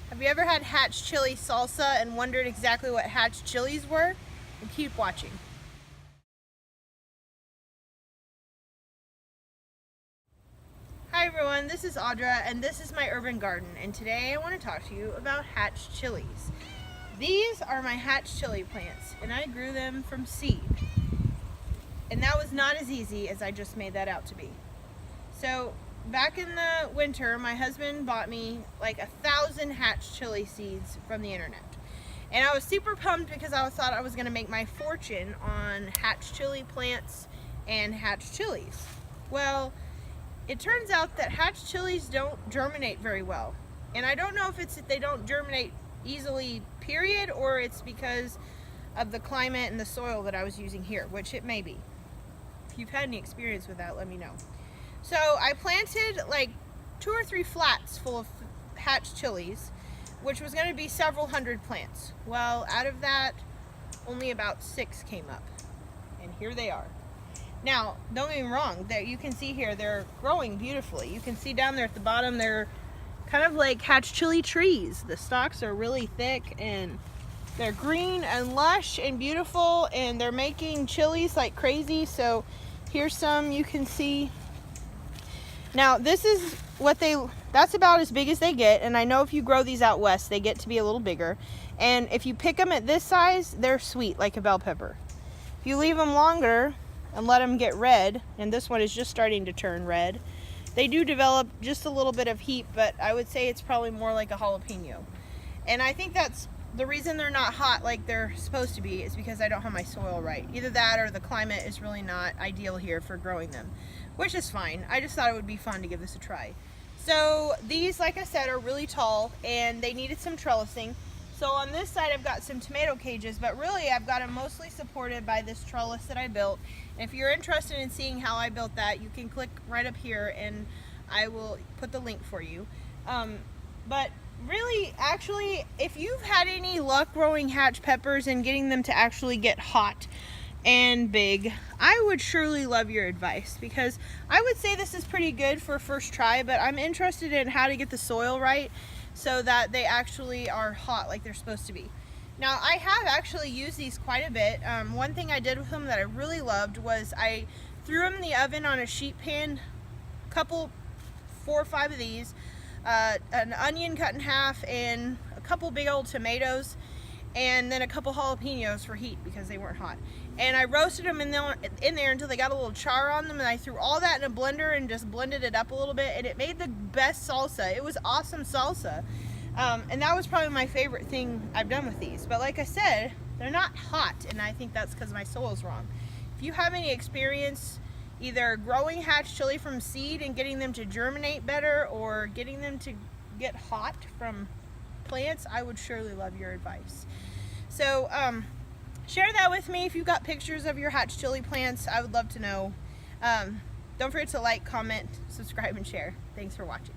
Have you ever had Hatch Chile salsa and wondered exactly what Hatch Chilies were? Well, keep watching. Hi everyone, this is Audra and this is my urban garden, and today I want to talk to you about Hatch Chilies. These are my Hatch Chile plants and I grew them from seed. And that was not as easy as I just made that out to be. So back in the winter, my husband bought me like 1,000 Hatch Chile seeds from the internet. And I was super pumped because I thought I was going to make my fortune on Hatch Chile plants and Hatch Chilies. Well, it turns out that Hatch Chilies don't germinate very well. And I don't know if it's that they don't germinate easily, period, or it's because of the climate and the soil that I was using here, which it may be. If you've had any experience with that, let me know. So I planted like 2 or 3 flats full of Hatch Chilies, which was going to be several hundred plants. Well, out of that, only about 6 came up. And here they are. Now, don't get me wrong, that you can see here, they're growing beautifully. You can see down there at the bottom, they're kind of like Hatch Chile trees. The stalks are really thick and they're green and lush and beautiful, and they're making chilies like crazy. So here's some you can see. Now this is what that's about as big as they get, and I know if you grow these out west, they get to be a little bigger. And if you pick them at this size, they're sweet like a bell pepper. If you leave them longer and let them get red, and this one is just starting to turn red, they do develop just a little bit of heat, but I would say it's probably more like a jalapeno. And I think that's the reason they're not hot like they're supposed to be, is because I don't have my soil right. Either that or the climate is really not ideal here for growing them, which is fine. I just thought it would be fun to give this a try. So these, like I said, are really tall and they needed some trellising. So on this side I've got some tomato cages, but really I've got them mostly supported by this trellis that I built. And if you're interested in seeing how I built that, you can click right up here and I will put the link for you. But really, actually, if you've had any luck growing Hatch peppers and getting them to actually get hot and big, I would surely love your advice, because I would say this is pretty good for first try, but I'm interested in how to get the soil right so that they actually are hot like they're supposed to be. Now, I have actually used these quite a bit. One thing I did with them that I really loved was I threw them in the oven on a sheet pan, 4 or 5 of these, an onion cut in half, and a couple big old tomatoes, and then a couple jalapenos for heat because they weren't hot. And I roasted them in there until they got a little char on them, and I threw all that in a blender and just blended it up a little bit, and it made the best salsa. It was awesome salsa. And that was probably my favorite thing I've done with these. But like I said, they're not hot, and I think that's because my soil's wrong. If you have any experience either growing Hatch Chile from seed and getting them to germinate better, or getting them to get hot from plants, I would surely love your advice. So share that with me if you've got pictures of your Hatch Chile plants. I would love to know. Don't forget to like, comment, subscribe, and share. Thanks for watching.